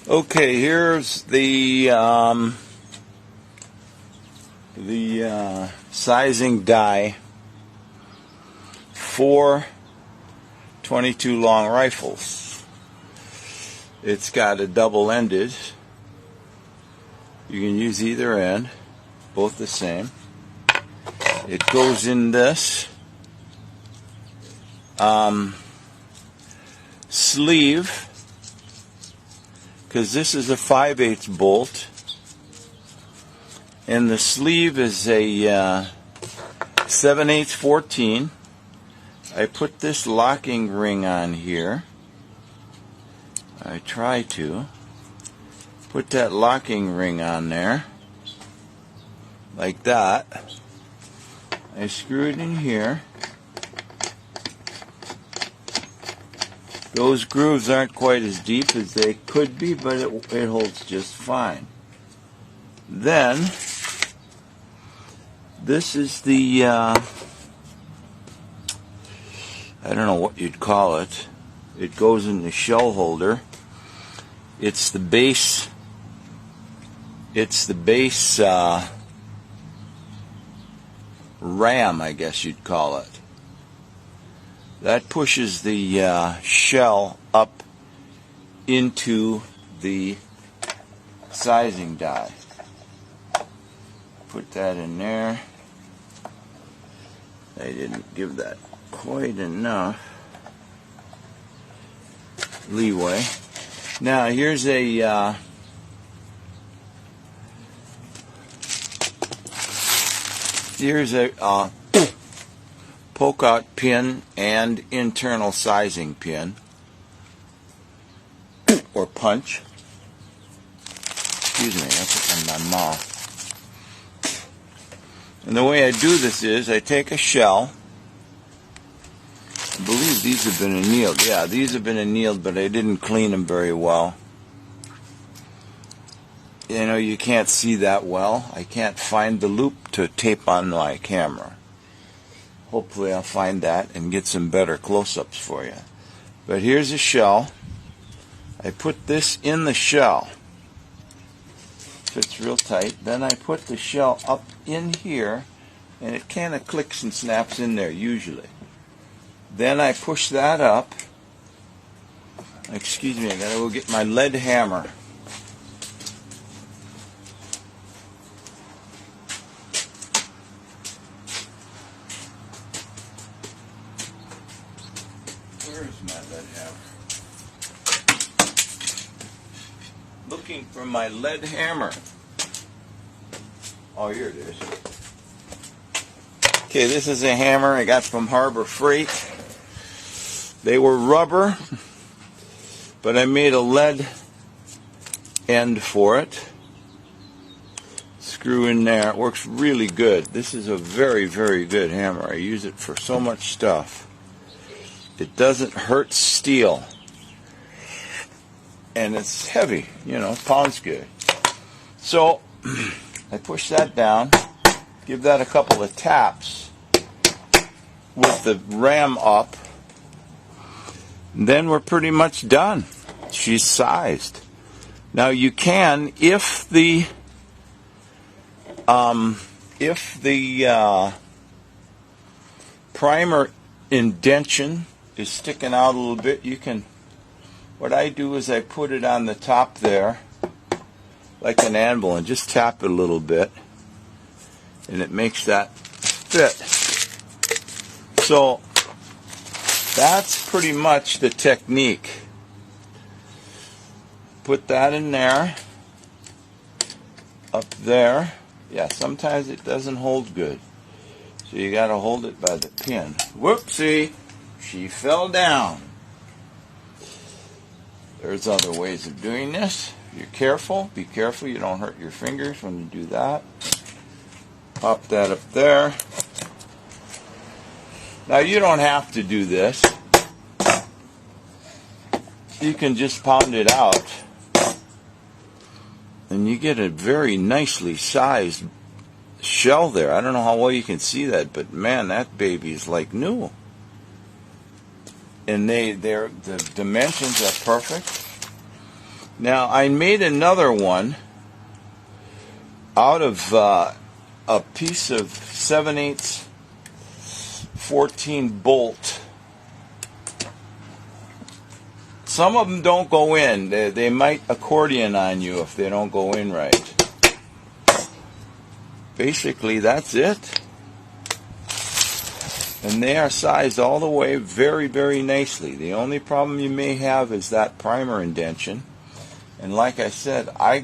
Okay, here's the sizing die for 22 long rifles. It's got a double-ended. You can use either end, both the same. It goes in this sleeve, because this is a 5/8 bolt, and the sleeve is a 7/8 14. I put this locking ring on here. I try to put that locking ring on there like that. I screw it in here. Those grooves aren't quite as deep as they could be, but it holds just fine. Then, this is the, I don't know what you'd call it. It goes in the shell holder. It's the base, ram, I guess you'd call it. That pushes the shell up into the sizing die. Put that in there. I didn't give that quite enough leeway. Now here's a poke-out pin and internal sizing pin, or punch. Excuse me, I put it in my mouth. And the way I do this is I take a shell. I believe these have been annealed. Yeah, these have been annealed, but I didn't clean them very well. You know, you can't see that well. I can't find the loop to tape on my camera. Hopefully I'll find that and get some better close-ups for you. But here's a shell. I put this in the shell. Fits real tight. Then I put the shell up in here, and it kind of clicks and snaps in there usually. Then I push that up. Excuse me, I gotta go get my lead hammer. Where's my lead hammer? Looking for my lead hammer. Oh, here it is. Okay, this is a hammer I got from Harbor Freight. They were rubber, but I made a lead end for it. Screw in there. It works really good. This is a very, very good hammer. I use it for so much stuff. It doesn't hurt steel. And it's heavy, you know, pounds good. So, I push that down, give that a couple of taps with the ram up. Then we're pretty much done. She's sized. Now you can, if the primer indention is sticking out a little bit, you can, what I do is I put it on the top there like an anvil and just tap it a little bit, and it makes that fit. So that's pretty much the technique. Put that in there, up there. Yeah, sometimes it doesn't hold good, so you got to hold it by the pin. Whoopsie, she fell down. There's other ways of doing this. If you're careful, be careful you don't hurt your fingers when you do that. Pop that up there. Now you don't have to do this. You can just pound it out, and you get a very nicely sized shell there. I don't know how well you can see that, but man, that baby is like new. And the dimensions are perfect. Now I made another one out of a piece of 7/8 14 bolt. Some of them don't go in. They might accordion on you if they don't go in right. Basically, that's it. And they are sized all the way very, very nicely. The only problem you may have is that primer indentation. And like I said, I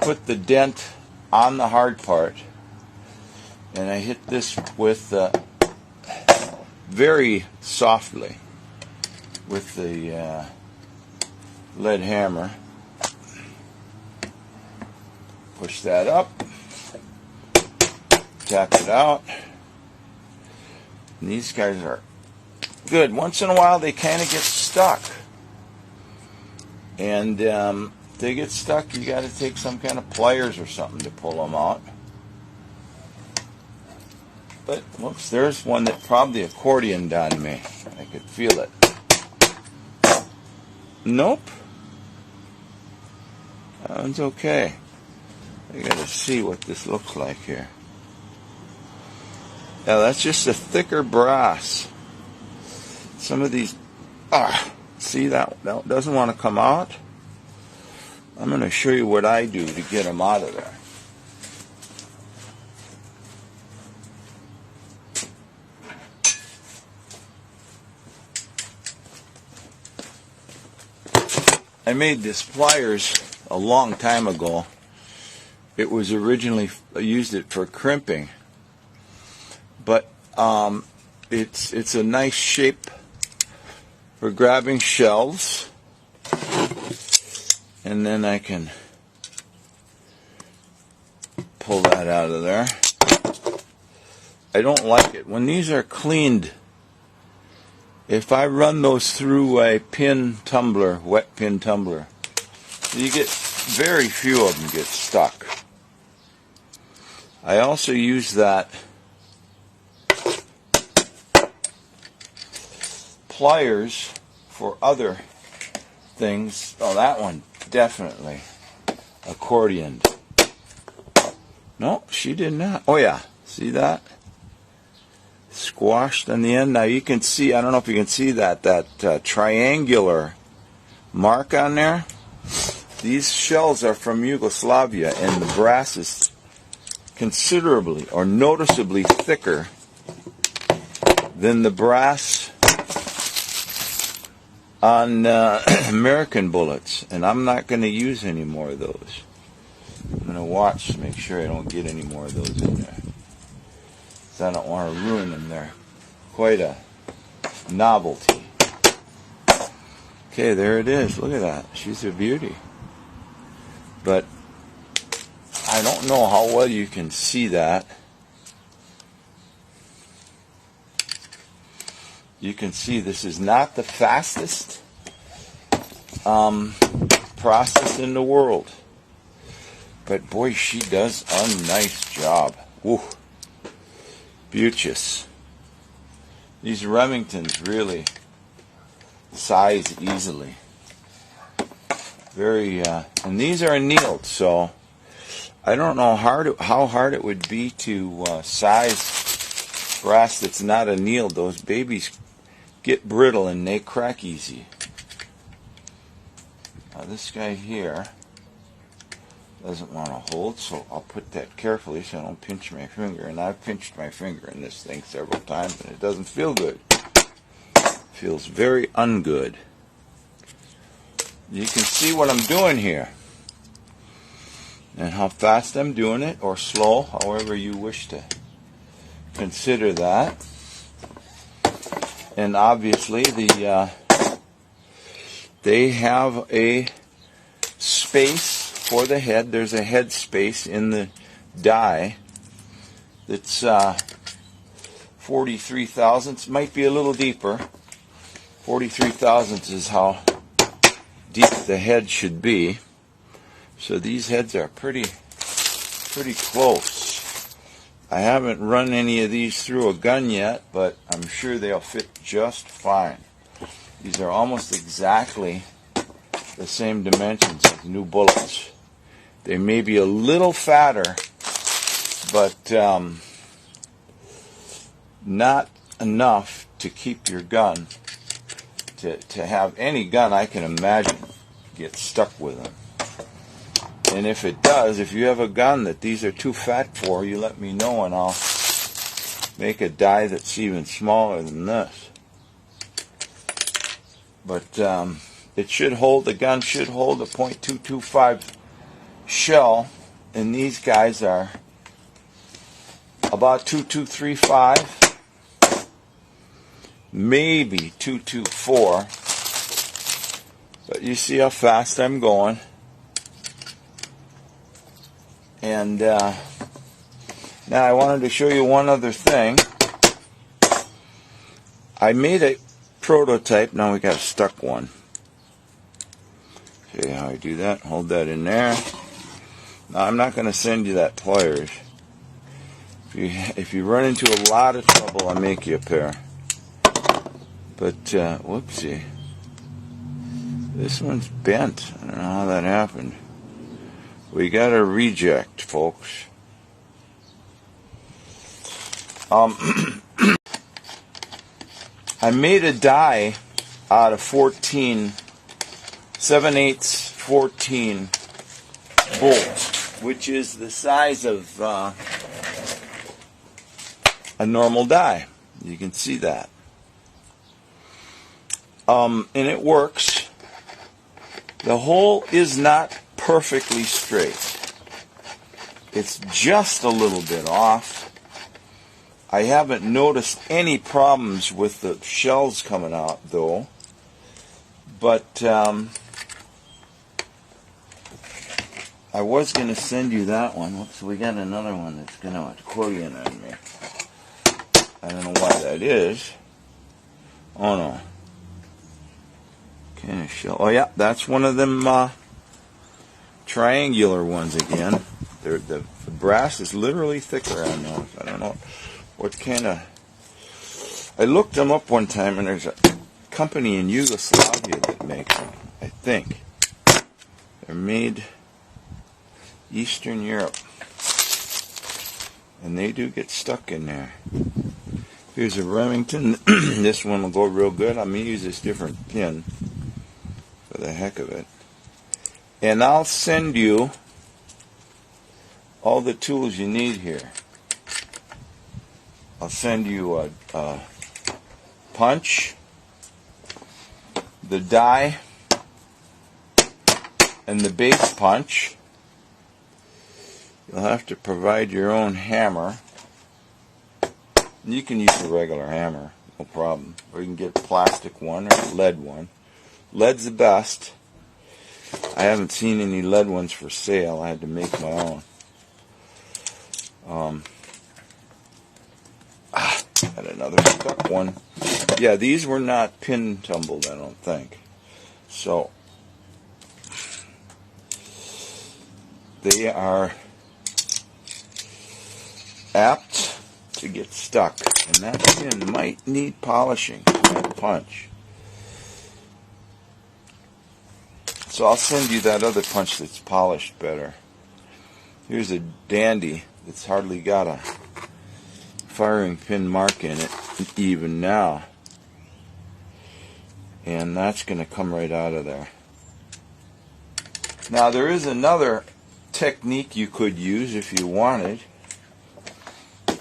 put the dent on the hard part, and I hit this with very softly with the lead hammer. Push that up, tap it out, and these guys are good. Once in a while they kind of get stuck, and they get stuck, you got to take some kind of pliers or something to pull them out. But whoops, there's one that probably accordioned on me. I could feel it. Nope, that one's okay. I got to see what this looks like here. Now that's just a thicker brass. Some of these, see that doesn't want to come out. I'm going to show you what I do to get them out of there. I made this pliers a long time ago. It was originally, I used it for crimping, but it's a nice shape for grabbing shelves, and then I can pull that out of there. I don't like it when these are cleaned. If I run those through a pin tumbler, wet pin tumbler, you get very few of them get stuck. I also use that pliers for other things. Oh, that one definitely accordioned. No, she did not. Oh yeah, see that? Squashed on the end. Now you can see, I don't know if you can see that triangular mark on there. These shells are from Yugoslavia, and the brass is considerably or noticeably thicker than the brass on American bullets, and I'm not going to use any more of those. I'm going to watch to make sure I don't get any more of those in there, because I don't want to ruin them. They're quite a novelty. Okay, there it is. Look at that. She's a beauty. But I don't know how well you can see that. You can see this is not the fastest process in the world. But boy, she does a nice job. Woo. Beauteous. These Remingtons really size easily. Very, and these are annealed, so I don't know how hard it would be to size brass that's not annealed. Those babies get brittle and they crack easy. Now this guy here doesn't want to hold, so I'll put that carefully so I don't pinch my finger. And I've pinched my finger in this thing several times and it doesn't feel good. It feels very ungood. You can see what I'm doing here and how fast I'm doing it, or slow, however you wish to consider that. And obviously they have a space for the head. There's a head space in the die that's 43 thousandths. Might be a little deeper. 43 thousandths is how deep the head should be. So these heads are pretty close. I haven't run any of these through a gun yet, but I'm sure they'll fit just fine. These are almost exactly the same dimensions as new bullets. They may be a little fatter, but not enough to keep your gun, to have any gun I can imagine get stuck with them. And if it does, if you have a gun that these are too fat for, you let me know and I'll make a die that's even smaller than this. But it should hold, the gun should hold a .225 shell, and these guys are about 2.235, maybe 2.24. But you see how fast I'm going. And now I wanted to show you one other thing. I made a prototype. Now we got a stuck one. Show you how I do that. Hold that in there. Now I'm not going to send you that pliers. If you run into a lot of trouble, I'll make you a pair. But whoopsie, this one's bent. I don't know how that happened. We got a reject, folks. I made a die out of 7/8 14 bolts, which is the size of a normal die. You can see that. And it works. The hole is not perfectly straight. It's just a little bit off. I haven't noticed any problems with the shells coming out though, but I was going to send you that one. Whoops, we got another one that's going to accordion on me. I don't know why that is. Oh no. Kind of shell. Oh yeah, that's one of them triangular ones again. The brass is literally thicker on those. I don't know what kind of... I looked them up one time, and there's a company in Yugoslavia that makes them, I think. They're made Eastern Europe. And they do get stuck in there. Here's a Remington. This one will go real good. I'm going to use this different pin for the heck of it. And I'll send you all the tools you need here. I'll send you a punch, the die, and the base punch. You'll have to provide your own hammer. You can use a regular hammer, no problem. Or you can get a plastic one or a lead one. Lead's the best. I haven't seen any lead ones for sale. I had to make my own. Got another stuck one. Yeah, these were not pin tumbled, I don't think. So they are apt to get stuck, and that pin might need polishing, that punch. So I'll send you that other punch that's polished better. Here's a dandy that's hardly got a firing pin mark in it even now, and that's going to come right out of there. Now there is another technique you could use if you wanted,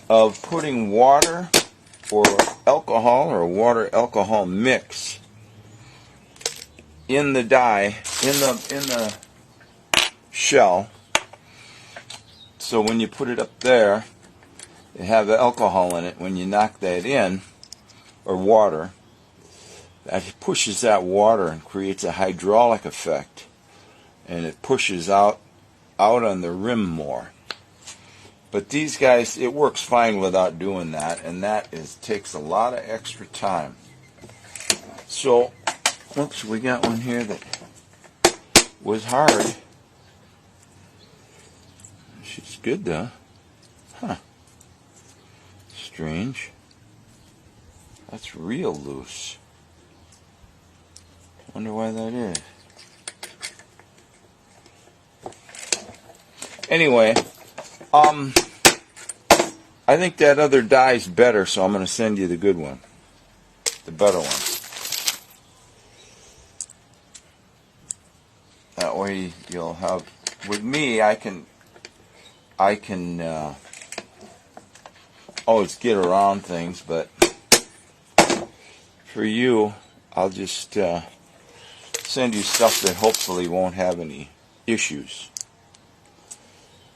of putting water or alcohol or water alcohol mix in the die, in the shell, so when you put it up there, you have the alcohol in it. When you knock that in, or water, that pushes that water and creates a hydraulic effect, and it pushes out on the rim more. But these guys, it works fine without doing that, and that takes a lot of extra time. So, oops, we got one here that was hard. She's good though. Huh. Strange. That's real loose. Wonder why that is. Anyway, I think that other die is better, so I'm going to send you the good one, the better one. That way you'll have, with me, I can always get around things, but for you, I'll just send you stuff that hopefully won't have any issues.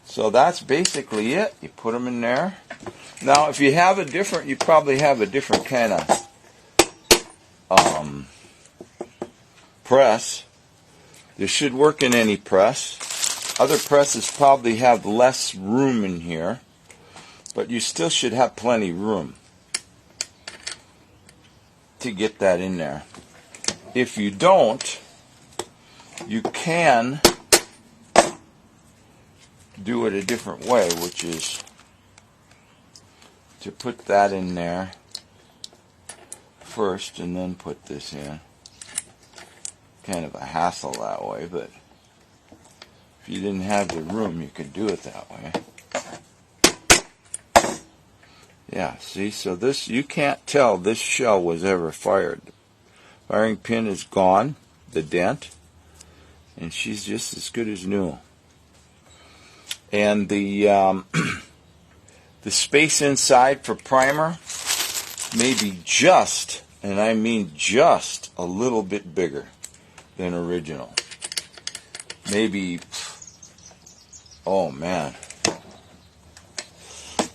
So that's basically it. You put them in there. Now, if you have a different, you probably have a different kind of press. This should work in any press. Other presses probably have less room in here, but you still should have plenty room to get that in there. If you don't, you can do it a different way, which is to put that in there first and then put this in. Kind of a hassle that way, but if you didn't have the room, you could do it that way. Yeah, see, so this, you can't tell this shell was ever fired. The firing pin is gone, the dent, and she's just as good as new. And the the space inside for primer may be just, and I mean just, a little bit bigger than original. Maybe, oh man,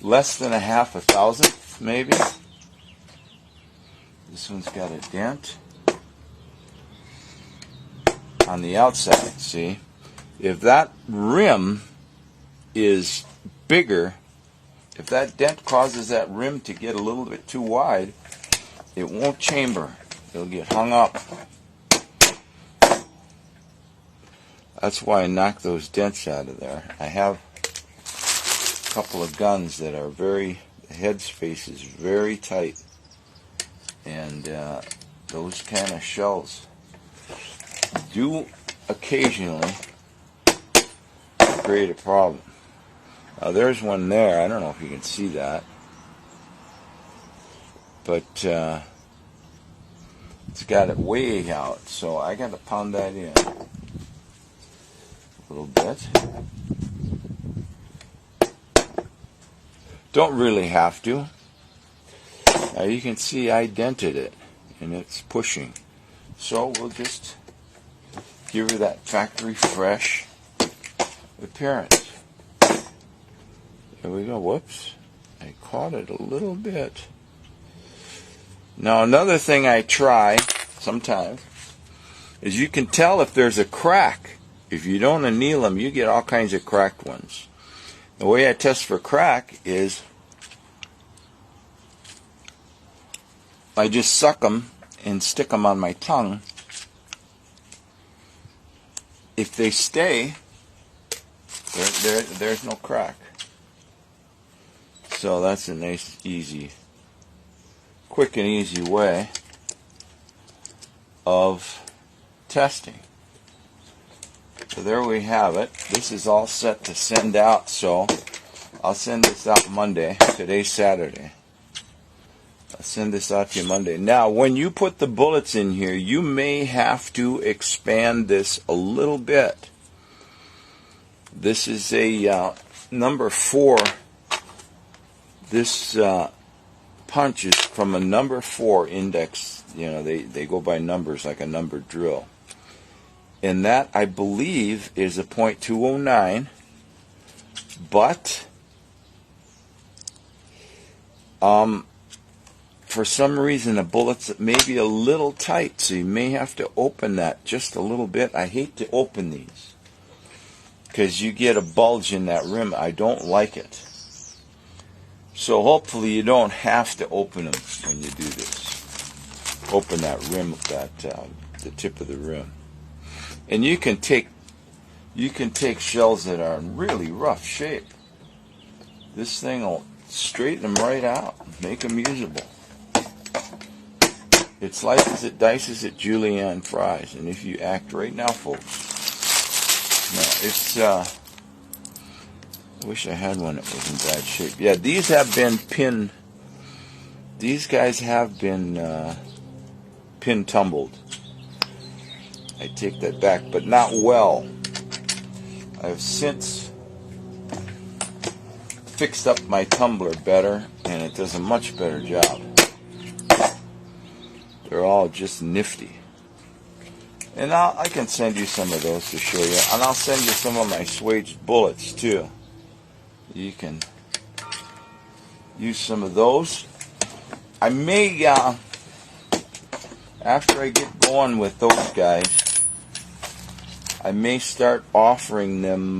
less than a half a thousandth, maybe. This one's got a dent on the outside, see? If that rim is bigger, if that dent causes that rim to get a little bit too wide, it won't chamber. It'll get hung up. That's why I knock those dents out of there. I have a couple of guns that are the head space is very tight, and those kind of shells do occasionally create a problem. Now there's one there. I don't know if you can see that, but it's got it way out, so I got to pound that in a little bit. Don't really have to. Now you can see I dented it, and it's pushing. So we'll just give her that factory fresh appearance. There we go. Whoops. I caught it a little bit. Now another thing I try sometimes is you can tell if there's a crack. If you don't anneal them, you get all kinds of cracked ones. The way I test for crack is I just suck them and stick them on my tongue. If they stay, there's no crack. So that's a nice, easy, quick and easy way of testing. So there we have it. This is all set to send out, so I'll send this out Monday. Today's Saturday. I'll send this out to you Monday. Now, when you put the bullets in here, you may have to expand this a little bit. This is a number 4. This punch is from a number 4 index. You know, they go by numbers like a numbered drill. And that, I believe, is a .209. But for some reason, the bullets may be a little tight, so you may have to open that just a little bit. I hate to open these because you get a bulge in that rim. I don't like it. So hopefully you don't have to open them when you do this. Open that rim, the tip of the rim. And you can take shells that are in really rough shape. This thing will straighten them right out, make them usable. It slices it, dices it, julienne fries, and if you act right now, folks, no, it's I wish I had one that was in bad shape. Yeah, these have been pin. These guys have been pin tumbled. I take that back, but not well. I've since fixed up my tumbler better, and it does a much better job. They're all just nifty. And I can send you some of those to show you. And I'll send you some of my swaged bullets too. You can use some of those. I may, after I get going with those guys, I may start offering them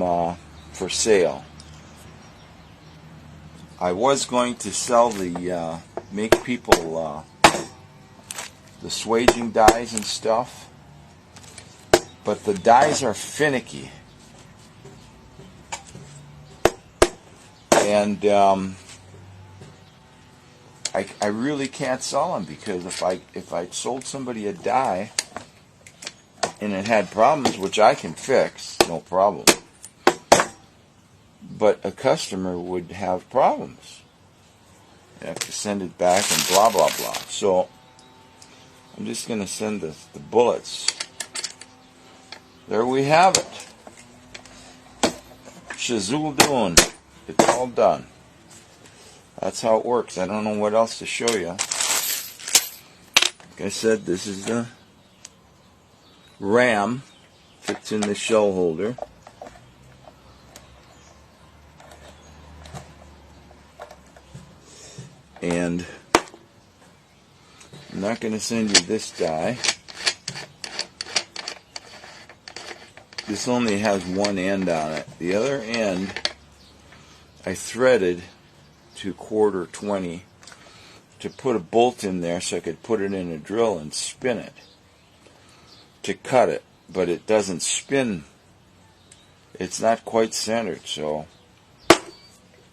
for sale. I was going to sell the, make people the swaging dies and stuff, but the dies are finicky. And I really can't sell them, because if I sold somebody a die and it had problems, which I can fix, no problem, but a customer would have problems. You have to send it back and blah blah blah. So I'm just going to send the bullets. There we have it. Shazul doing. It's all done. That's how it works. I don't know what else to show you. Like I said, this is the RAM. Fits in the shell holder. And I'm not going to send you this die. This only has one end on it. The other end I threaded to 1/4 to put a bolt in there so I could put it in a drill and spin it to cut it, but it doesn't spin. It's not quite centered, so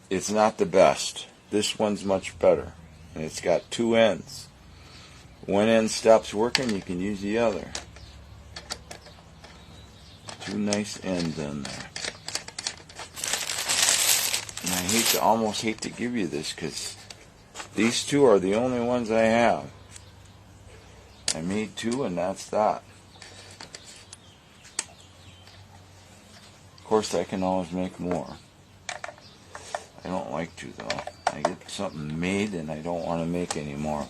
it's not the best. This one's much better, and it's got two ends. One end stops working, you can use the other. Two nice ends on there. And I almost hate to give you this, because these two are the only ones I have. I made two, and that's that. Of course, I can always make more. I don't like to, though. I get something made, and I don't want to make any more.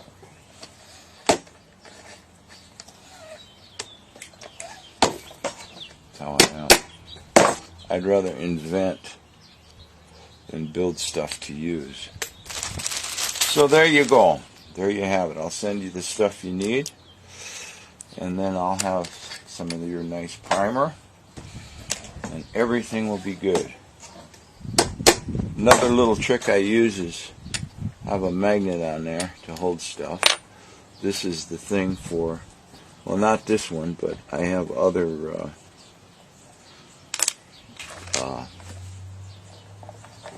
That's how I am. I'd rather invent than build stuff to use. So there you go. There you have it. I'll send you the stuff you need, and then I'll have some of your nice primer, and everything will be good. Another little trick I use is have a magnet on there to hold stuff. This is the thing for, well, not this one, but I have other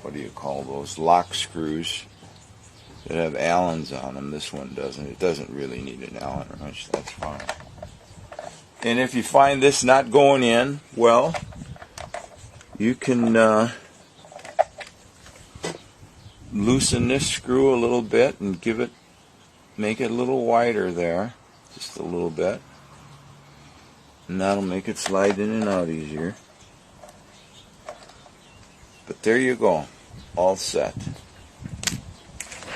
what do you call those, lock screws that have Allens on them. This one doesn't. It doesn't really need an Allen wrench. That's fine. And if you find this not going in, well, you can loosen this screw a little bit and make it a little wider there, just a little bit, and that'll make it slide in and out easier. But there you go, all set.